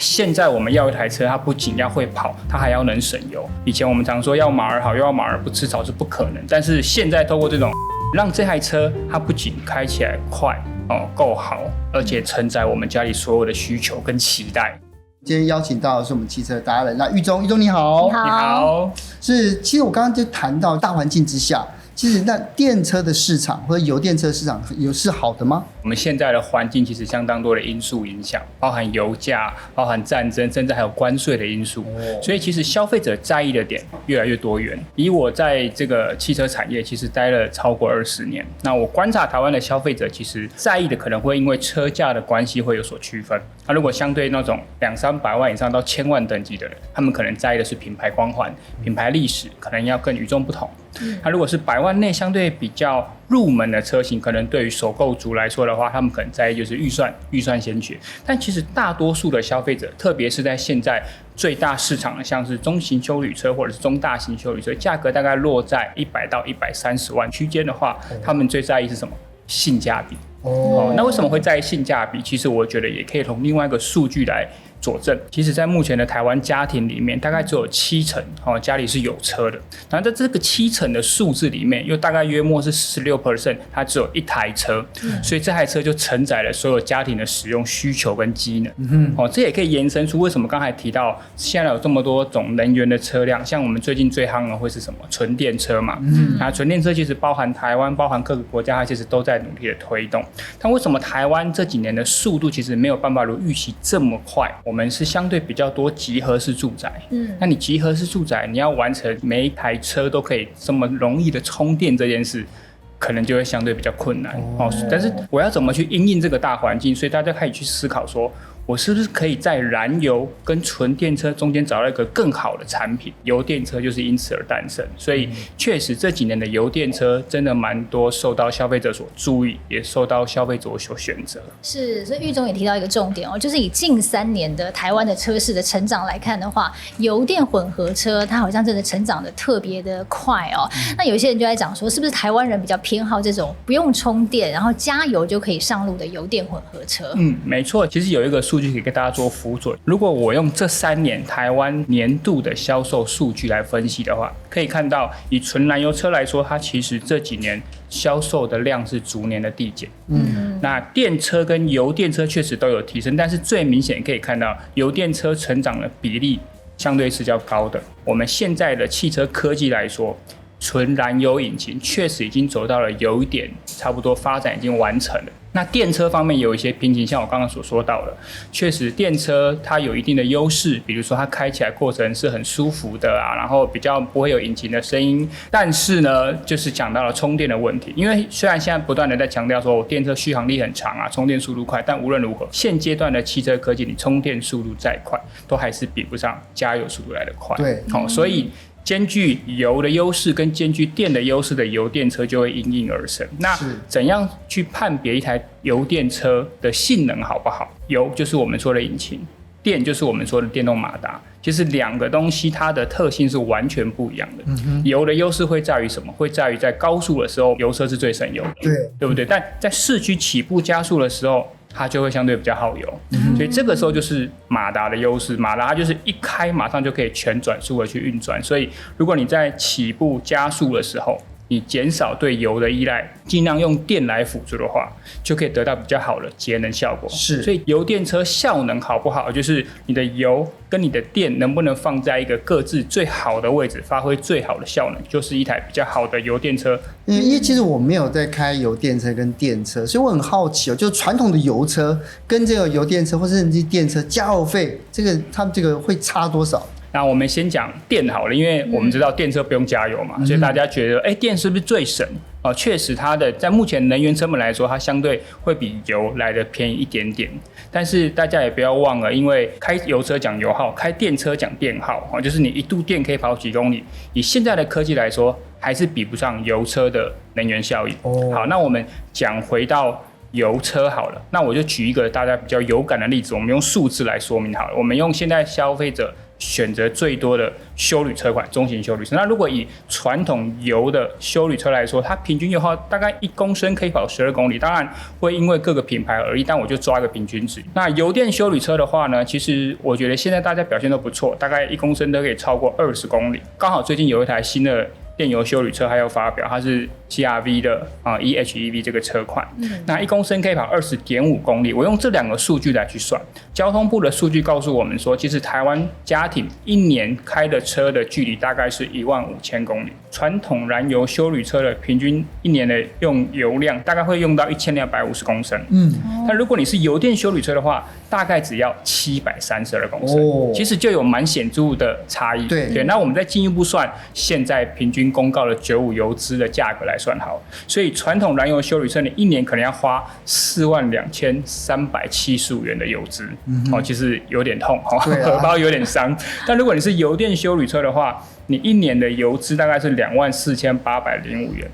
現在我們要一台車，它不僅要會跑，它還要能省油。以前我們常說要馬兒好，又要馬兒不吃草是不可能，但是現在透過這種，讓這台車它不僅開起來快夠好，而且承載我們家裡所有的需求跟期待。今天邀請到的是我們汽車達人，那玉忠你好。你好。其實我剛刚就談到大環境之下，其實那電車的市場或者油電車市場是好的嗎？我們現在的環境其實相當多的因素影響，包含油價、包含戰爭，甚至還有關稅的因素。所以其實消費者在意的點越來越多元。以我在這個汽車產業其實待了超過20年，那我觀察台灣的消費者其實在意的可能會因為車價的關係會有所區分。那如果相對那種200-300萬以上到1000萬等級的人，他們可能在意的是品牌光環、品牌歷史，可能要更與眾不同。那如果是100萬內相对比較入門的車型，可能對於首購族來說的話，他們可能在意就是預算先決。但其實大多數的消費者，特別是在現在最大市場的，像是中型休旅車或者是中大型休旅車，價格大概落在100到130萬區間的話，他們最在意是什麼？性價比。那為什麼會在意性價比？其實我覺得也可以從另外一個數據來佐證。其實在目前的台灣家庭裡面，大概只有70%家裡是有車的。然後在這個70%的數字裡面，又大概約莫是16%，它只有一台車，所以這台車就承載了所有家庭的使用需求跟機能。這也可以延伸出為什麼剛才提到現在有這麼多種能源的車輛，像我們最近最夯的會是什麼？純電車嘛。那純電車其實包含台灣，包含各個國家，它其實都在努力的推動。但為什麼台灣這幾年的速度其實沒有辦法如預期這麼快？我們是相對比較多集合式住宅，那你集合式住宅，你要完成每一台車都可以這麼容易的充電這件事，可能就會相對比較困難。但是我要怎麼去因應這個大環境？所以大家可以去思考說，我是不是可以在燃油跟純電車中間找到一個更好的產品？油電車就是因此而誕生。所以確實這幾年的油電車真的蠻多受到消費者所注意，也受到消費者所選擇。是，所以玉忠也提到一個重點就是以近3年的台灣的車市的成長來看的話，油電混合車它好像真的成長的特別的快那有些人就在講說，是不是台灣人比較偏好這種不用充電，然後加油就可以上路的油電混合車？沒錯。其實有一個數據可以跟大家做輔佐。如果我用這3年台灣年度的銷售數據來分析的話，可以看到以純燃油車來說，它其實這幾年銷售的量是逐年的遞減。那電車跟油電車確實都有提升，但是最明顯可以看到油電車成長的比例相對是較高的。我們現在的汽車科技來說，純燃油引擎確實已經走到了有一點差不多發展已經完成了。那電車方面有一些瓶頸，像我剛剛所說到的，確實電車它有一定的優勢，比如說它開起來過程是很舒服的然後比較不会有引擎的聲音。但是呢，就是講到了充電的問題，因為雖然現在不斷的在強調說我電車續航力很長充電速度快，但無論如何，現階段的汽車科技，你充電速度再快，都還是比不上加油速度來得快。对，所以兼具油的優勢跟兼具電的優勢的油電車就會因應而生。那怎樣去判別一台油電車的性能好不好？油就是我們說的引擎，電就是我們說的電動馬達。其實兩個東西它的特性是完全不一樣的。油的優勢會在於什麼？會在於在高速的時候，油車是最省油的，對不對？但在市區起步加速的时候，它就会相对比较耗油，所以這個時候就是馬達的優勢。馬達它就是一開馬上就可以全轉速的去運轉，所以如果你在起步加速的時候，你減少對油的依賴，盡量用電來輔助的話，就可以得到比較好的節能效果。所以油電車效能好不好，就是你的油跟你的電能不能放在一個各自最好的位置，發揮最好的效能，就是一台比較好的油電車。因為其實我沒有在開油電車跟電車，所以我很好奇就是傳統的油車跟這個油電車或是電車加油費，他們這個會差多少？那我們先講電好了，因為我們知道電車不用加油嘛，所以大家覺得電是不是最省？確實它的在目前能源成本來說，它相對會比油來的便宜一點點。但是大家也不要忘了，因為開油車講油耗，開電車講電耗，就是你一度電可以跑幾公里，以現在的科技來說，還是比不上油車的能源效益。好，那我們講回到油車好了，那我就舉一個大家比較有感的例子，我們用數字來說明好了。我們用現在消費者選擇最多的休旅車款，中型休旅車。那如果以傳統油的休旅車來說，它平均油耗大概1公升可以跑12公里，當然會因為各個品牌而異，但我就抓一個平均值。那油電休旅車的話呢，其實我覺得現在大家表現都不錯，大概1公升都可以超過20公里。剛好最近有一台新的電油休旅車還有發表，它是 CR-V 的EHEV 這個車款，那1公升可以跑20.5公里。我用這2個數據來去算，交通部的數據告訴我們說，其實台灣家庭1年開的車的距離大概是15000公里。傳統燃油休旅車的平均1年的用油量大概會用到1250公升。但如果你是油電休旅車的話，大概只要732公升，其實就有蠻顯著的差異。對，那我們再進一步算，現在平均公告的95油資的價格來算好，所以傳統燃油休旅車你1年可能要花42375元的油資，其實有點痛，荷包有點傷。但如果你是油電休旅車的話，你1年的油資大概是24805元。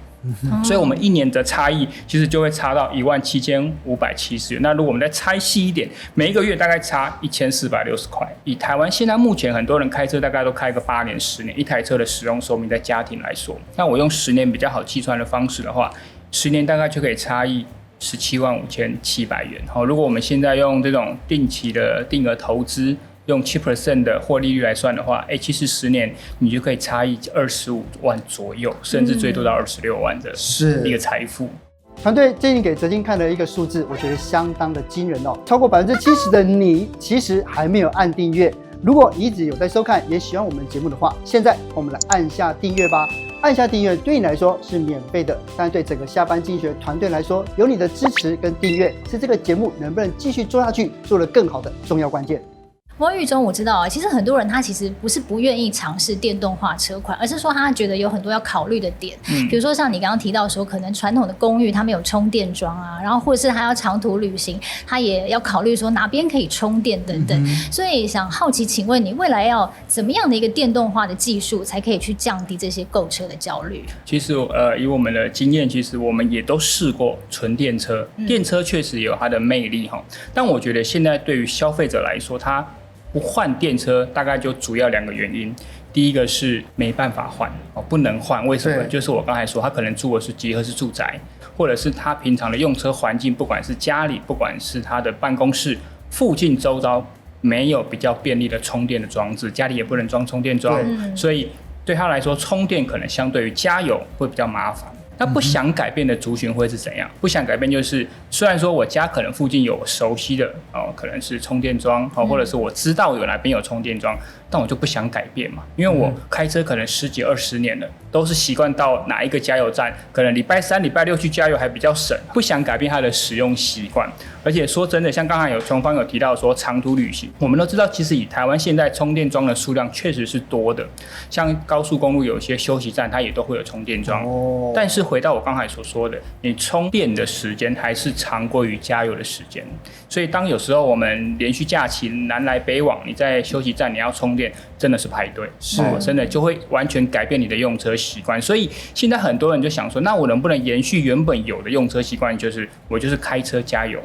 所以我们1年的差異其實就會差到17570元。那如果我們再拆細一點，每一個月大概差1460塊。以台灣現在目前很多人開車大概都開個8年10年，一台車的使用壽命在家庭來說，那我用10年比較好計算的方式的話，10年大概就可以差異175700元。如果我們現在用這種定期的定額投資，用7% 的獲利率來算的話，其實10年你就可以差異25萬左右，甚至最多到26萬的一個財富。團隊最近給哲青看了一個數字，我覺得相當的驚人哦，超過70%的你其實還沒有按訂閱。如果你一直有在收看，也喜歡我們節目的話，現在我們來按下訂閱吧。按下訂閱對你來說是免費的，但對整個下班經濟學團隊來說，有你的支持跟訂閱是這個節目能不能繼續做下去，做得更好的重要關鍵。郁中，我知道啊，其實很多人他其實不是不願意嘗試電動化車款，而是說他覺得有很多要考慮的點，比如說像你剛剛提到說，可能傳統的公寓它沒有充電樁啊，然後或者是他要長途旅行，他也要考慮說哪邊可以充電等等。所以想好奇，請問你未來要怎麼樣的一個電動化的技術，才可以去降低這些購車的焦慮？其實以我們的經驗，其實我們也都試過純電車，電車確實有它的魅力哈，但我覺得現在對於消費者來說，他不換電車大概就主要2個原因，第一個是沒辦法換，不能換，為什麼？就是我剛才說，他可能住的是集合式住宅，或者是他平常的用車環境，不管是家裡，不管是他的辦公室附近周遭沒有比較便利的充電的裝置，家裡也不能裝充電樁，所以對他來說，充電可能相對於加油會比較麻煩。那不想改變的族群會是怎樣？不想改變就是，虽然說我家可能附近有熟悉的可能是充電樁，或者是我知道有哪邊有充電樁，但我就不想改變嘛，因為我開車可能10幾20年了，都是習慣到哪一個加油站，可能禮拜3、禮拜6去加油還比較省，不想改變它的使用習慣。而且說真的，像剛才瓊芳有提到說長途旅行，我們都知道，其實以台灣現在充電樁的數量確實是多的，像高速公路有一些休息站，它也都會有充電樁，但是回到我剛才所說的，你充電的時間還是長過於加油的時間，所以當有時候我們連續假期南來北往，你在休息站你要充電，真的是排隊，真的就會完全改變你的用車習慣。所以現在很多人就想說，那我能不能延續原本有的用車習慣，就是我就是開車加油，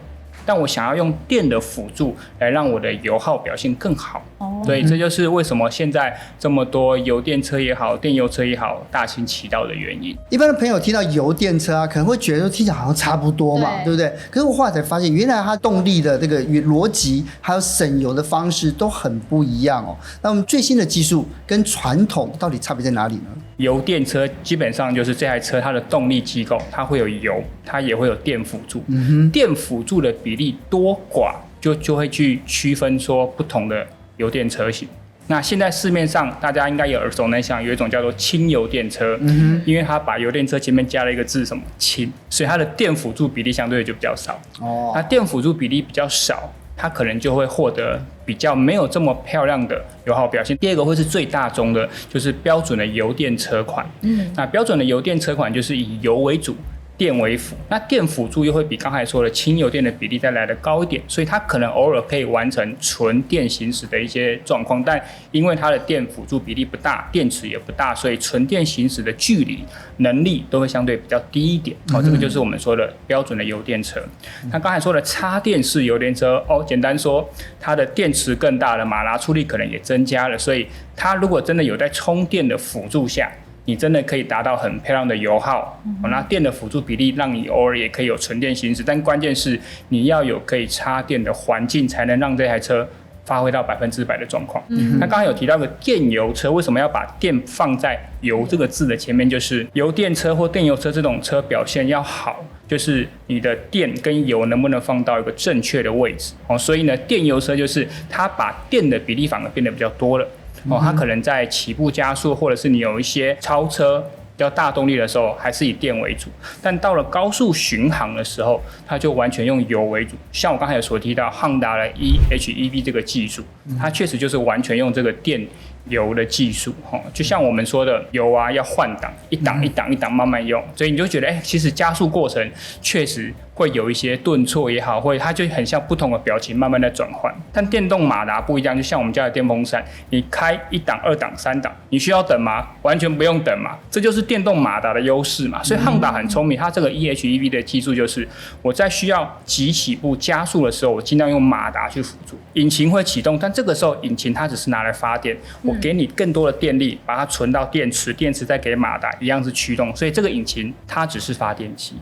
但我想要用電的輔助來讓我的油耗表現更好。所以這就是為什麼現在這麼多油電車也好，電油車也好，大行其道的原因。一般的朋友聽到油電車啊，可能會覺得說聽起來好像差不多嘛， 對不對？可是我後來才發現，原來它動力的這個邏輯還有省油的方式都很不一樣哦。那我們最新的技術跟傳統到底差別在哪裡呢？油電車基本上就是這台車它的動力機構，它會有油，它也會有電輔助。電輔助的比例多寡就會去區分說不同的油電車型。那現在市面上大家應該有耳熟能詳，有一種叫做輕油電車，因為它把油電車前面加了一個字什麼輕，所以它的電輔助比例相對就比較少。那電輔助比例比較少，它可能就會獲得比較沒有這麼漂亮的油耗表現。第二個會是最大宗的，就是標準的油電車款。那標準的油電車款就是以油為主，電為輔，那電輔助又會比剛才說的輕油電的比例再來的高一點，所以它可能偶爾可以完成純電行駛的一些狀況，但因為它的電輔助比例不大，電池也不大，所以純電行駛的距離能力都會相對比較低一點。這個就是我們說的標準的油電車。那剛才說的插電式油電車，簡單說，它的電池更大了，馬達出力可能也增加了，所以它如果真的有在充電的輔助下，你真的可以達到很漂亮的油耗，那電的輔助比例讓你偶爾也可以有純電行駛，但關鍵是你要有可以插電的環境，才能讓這台車發揮到100%的狀況。那剛才有提到個電油車，為什麼要把電放在油這個字的前面？就是油電車或電油車這種車表現要好，就是你的電跟油能不能放到一個正確的位置。所以呢，電油車就是它把電的比例反而变得比較多了。它可能在起步加速，或者是你有一些超車比較大動力的時候，還是以電為主。但到了高速巡航的時候，它就完全用油為主。像我剛才有所提到，Honda的 e:HEV 这個技術，它確實就是完全用這個電油的技術。就像我們說的油啊，要換擋，一檔一檔一檔慢慢用，所以你就覺得，其實加速過程確實會有一些頓挫也好，或者它就很像不同的表情慢慢的轉換。但電動馬達不一樣，就像我們家的電風扇，你開1檔、2檔、3檔，你需要等嗎？完全不用等嘛，這就是電動馬達的優勢嘛。所以 Honda 很聰明，它這個 e:HEV 的技術就是我在需要急起步加速的時候，我盡量用馬達去輔助，引擎會啟動，但這個時候引擎它只是拿來發電，我給你更多的電力，把它存到電池，電池再給馬達，一樣是驅動，所以這個引擎它只是發電機。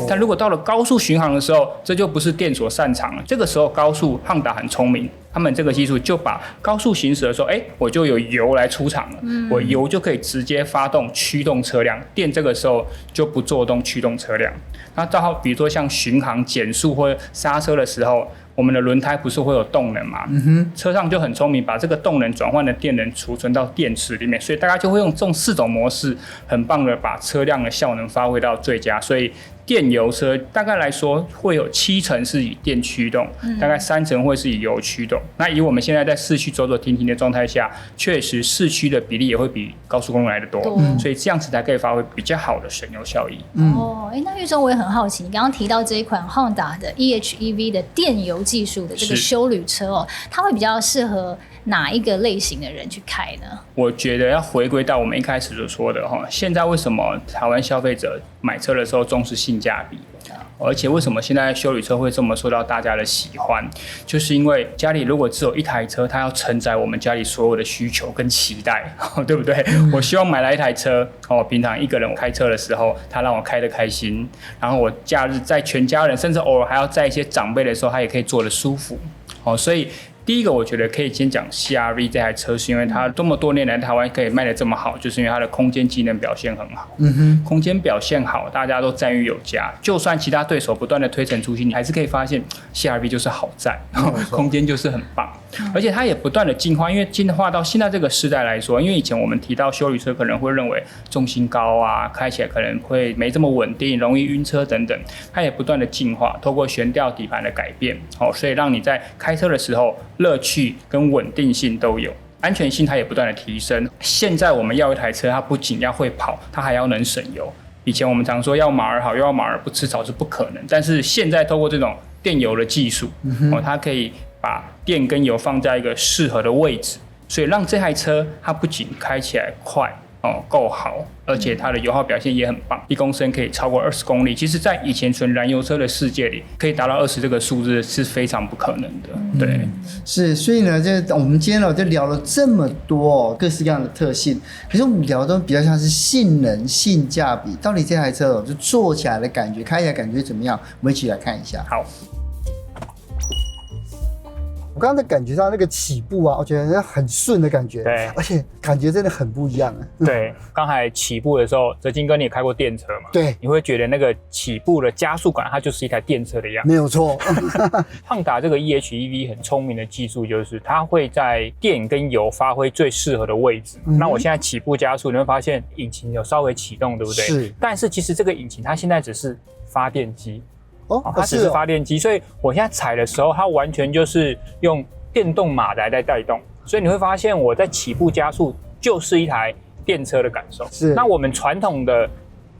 但如果到了高速巡航的時候，這就不是電所擅長了。這個時候高速 Honda 很聰明，他們這個技術就把高速行駛的時候，我就有油來出場了，我油就可以直接發動驅動車輛，電這個時候就不作動驅動車輛。那到比如說像巡航減速或剎車的時候，我們的輪胎不是會有動能嗎？車上就很聰明，把這個動能轉換的電能儲存到電池裡面，所以大家就會用這種4種模式，很棒的把車輛的效能發揮到最佳。所以電油車大概來說會有70%是以電驅動，大概30%會是以油驅動。那以我們現在在市區走走停停的狀態下，確實市區的比例也會比高速公路來的多，所以這樣子才可以發揮比較好的省油效益。那玉忠我也很好奇，你剛剛提到這一款 Honda 的 e:HEV 的電油技術的這個休旅車它會比較適合哪一個類型的人去開呢？我覺得要回歸到我們一開始所說的現在為什麼台灣消費者買車的時候重視性價比，而且為什麼現在休旅車會這麼受到大家的喜歡，就是因為家裡如果只有一台車，它要承載我們家裡所有的需求跟期待，對不對？我希望買來一台車，平常一個人我開車的時候，它讓我開得開心，然後我假日在全家人，甚至偶爾還要載一些長輩的時候，它也可以坐得舒服，所以第一個我覺得可以先講 CR-V 這台車，是因為它這麼多年來台灣可以賣得這麼好，就是因為它的空間機能表現很好。空間表現好，大家都讚譽有加。就算其他對手不斷的推陳出新，你還是可以發現 CR-V 就是好讚，空間就是很棒。而且它也不斷的進化，因為進化到現在這個時代來說，因為以前我們提到休旅車可能會認為重心高啊，開起來可能會沒這麼穩定，容易暈車等等，它也不斷的進化，透過懸吊底盤的改變，所以讓你在開車的時候樂趣跟穩定性都有，安全性它也不斷的提升。現在我們要一台車，它不僅要會跑，它還要能省油。以前我們常說要馬兒好，又要馬兒不吃草是不可能，但是現在透過這種電油的技術，它可以把電跟油放在一個適合的位置，所以讓這台車它不僅開起來快夠好，而且它的油耗表現也很棒，1公升可以超過20公里。其實，在以前純燃油車的世界裡，可以達到20這個數字是非常不可能的。對，是，所以呢，我們今天就聊了這麼多各式各樣的特性，可是我們聊的都比較像是性能、性價比，到底這台車就坐起來的感覺、開起來感覺怎麼樣？我們一起來看一下。好。我剛才感覺到那個起步啊，我覺得很順的感覺，對，而且感覺真的很不一樣。對，剛才起步的時候，哲金哥你也開過電車嘛？對，你會覺得那個起步的加速感，它就是一台電車的樣子。沒有錯。Honda 這個 e:HEV 很聰明的技術，就是它會在電跟油發揮最適合的位置。那我現在起步加速，你會發現引擎有稍微啟動，對不對？是。但是其實這個引擎它現在只是發電機。它只是發電機，所以我現在踩的時候，它完全就是用電動馬達在帶動，所以你會發現我在起步加速就是一台電車的感受。是。那我們傳統的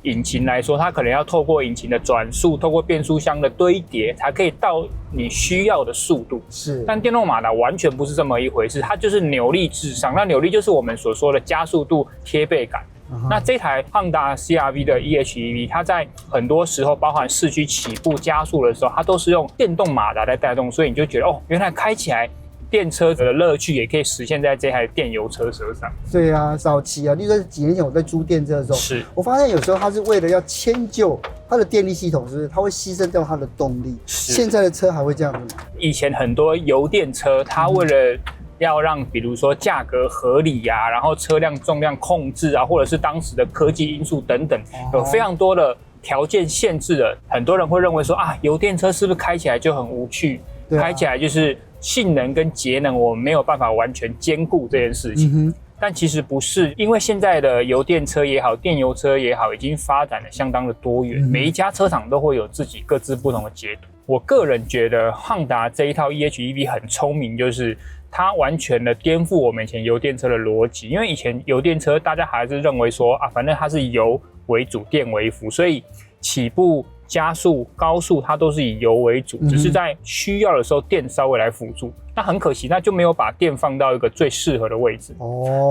引擎來說，它可能要透過引擎的轉速，透過變速箱的堆疊，才可以到你需要的速度。是，但電動馬達完全不是這麼一回事，它就是扭力至上。那扭力就是我們所說的加速度、貼背感。那這台 Honda CR-V 的 EHEV， 它在很多時候，包含市區起步、加速的時候，它都是用電動馬達來帶動，所以你就覺得哦，原來開起來電車的樂趣也可以實現在這台電油車身上。對啊，早期啊，例如說幾年前我在租電車的時候，是我發現有時候它是為了要遷就它的電力系統，是不是？它會犧牲掉它的動力。現在的車還會這樣子嗎？以前很多油電車，它為了要讓比如說價格合理啊，然後車輛重量控制啊，或者是當時的科技因素等等，有非常多的條件限制了。很多人會認為說啊，油電車是不是開起來就很無趣？開起來就是性能跟節能我們沒有辦法完全兼顧這件事情。但其實不是，因為現在的油電車也好，電油車也好，已經發展的相當的多元，每一家車廠都會有自己各自不同的解读。我個人覺得Honda這一套 EHEV 很聰明，就是它完全的顛覆我們以前油電車的邏輯。因為以前油電車大家還是認為說啊，反正它是油為主，電為輔，所以起步、加速、高速它都是以油為主，只是在需要的時候電稍微來輔助。那很可惜，那就沒有把電放到一個最適合的位置。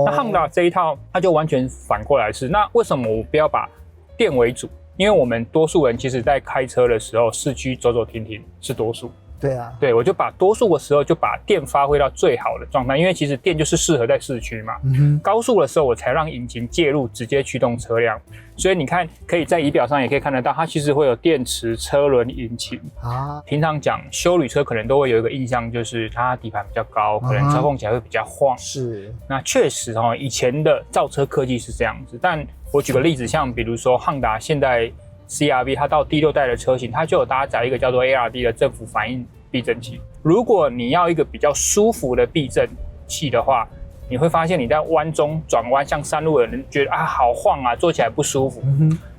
那 Honda 這一套它就完全反過來是，那為什麼我不要把電為主？因為我們多數人其實在開車的時候，市區走走停停是多數。对啊，对，我就把多數的時候就把電發揮到最好的狀態，因為其實電就是適合在市區嘛。高速的時候我才讓引擎介入，直接驅動車輛。所以你看，可以在儀表上也可以看得到，它其實會有電池、車輪、引擎啊。平常講休旅車可能都會有一個印象，就是它底盤比較高，可能操控起來會比較晃。是，那確實哦，以前的造車科技是這樣子。但我舉個例子，像比如說Honda現在 CR-V 它到第6代的車型，它就有搭載一個叫做 ARD 的正負反應避震器。如果你要一個比較舒服的避震器的話，你會發現你在彎中轉彎，像山路的人覺得啊好晃啊，坐起來不舒服。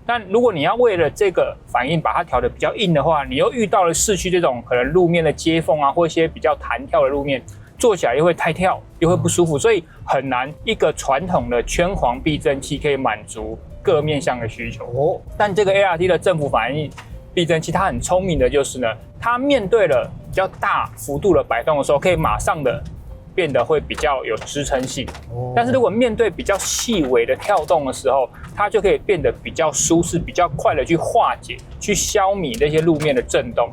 但如果你要為了這個反應把它調得比較硬的話，你又遇到了市區這種可能路面的接縫啊，或一些比較彈跳的路面，坐起來又會太跳，又會不舒服，所以很難一個傳統的圈簧避震器可以滿足各面向的需求。但這個 ARD 的正負反應避震器它很聰明的就是呢，它面對了比較大幅度的擺動的時候，可以馬上的變得會比較有支撐性。但是如果面對比較細微的跳動的時候，它就可以變得比較舒適，比較快的去化解、去消弭那些路面的震動。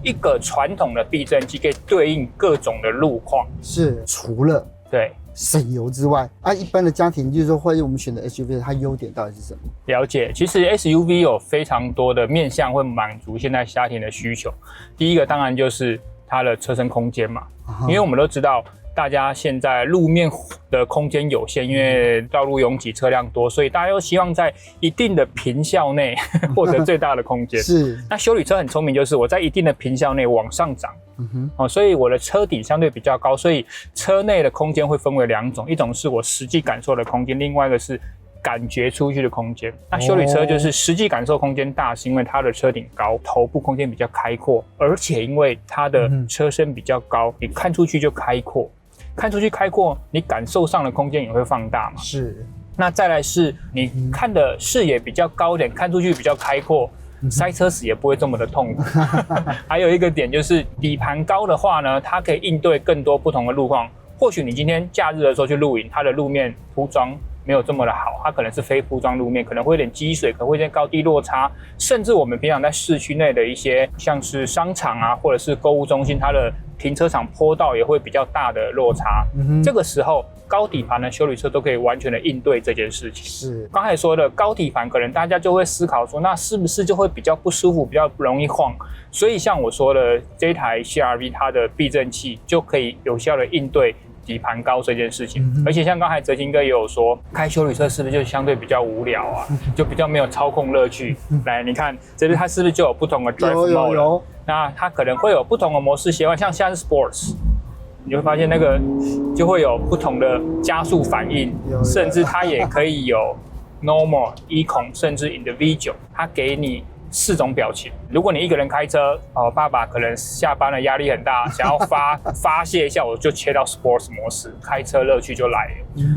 一個傳統的避震器可以對應各種的路況。是，除了對省油之外，一般的家庭就是說，或者我們選的 SUV， 它優點到底是什麼？了解，其實 SUV 有非常多的面向會滿足現在家庭的需求。第一個當然就是它的車身空間嘛，因為我們都知道，大家現在路面的空間有限，因為道路擁擠、車輛多，所以大家又希望在一定的坪效內獲得最大的空間。是，那休旅車很聰明，就是我在一定的坪效內往上漲。所以我的車底相對比較高，所以車內的空間會分為2種，一種是我實際感受的空間，另外一個是感覺出去的空間。那休旅車就是實際感受空間大，是因為它的車頂高，頭部空間比較開闊，而且因為它的車身比較高，你看出去就開闊，看出去開闊，你感受上的空間也會放大嘛。是。那再來是你看的視野比較高一點，看出去比較開闊，塞車時也不會這麼的痛苦。還有一個點就是底盤高的話呢，它可以應對更多不同的路況。或許你今天假日的時候去露營，它的路面鋪裝沒有這麼的好，它可能是非鋪裝路面，可能會有點積水，可能會有點高低落差，甚至我們平常在市區內的一些像是商場啊，或者是購物中心，它的停車場坡道也會比較大的落差。這個時候高底盤的休旅車都可以完全的應對這件事情。是，剛才說的高底盤，可能大家就會思考說，那是不是就會比較不舒服，比較容易晃？所以像我說的這台 CR-V 它的避震器就可以有效的應對底盤高這件事情。而且像剛才哲青哥也有說，開休旅車是不是就相对比較無聊啊？就比較沒有操控樂趣。來，你看這邊它是不是就有不同的 drive mode 了？那它可能會有不同的模式切換，像現在是 Sports， 你會發現那個就會有不同的加速反應，甚至它也可以有 Normal、Econ 甚至 Individual， 它給你4種表情。如果你一個人開車，爸爸可能下班了壓力很大，想要發泄一下，我就切到 Sports 模式，開車樂趣就來了。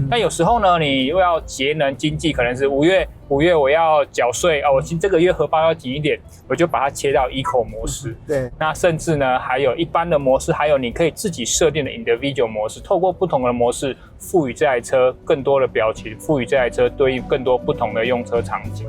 但有時候呢，你又要節能經濟，可能是5月我要繳稅我這個月荷包要緊一點，我就把它切到 Eco 模式。對，那甚至呢，還有一般的模式，还有你可以自己設定的 Individual 模式，透過不同的模式，賦予這台車更多的表情，賦予這台車對應更多不同的用車场景。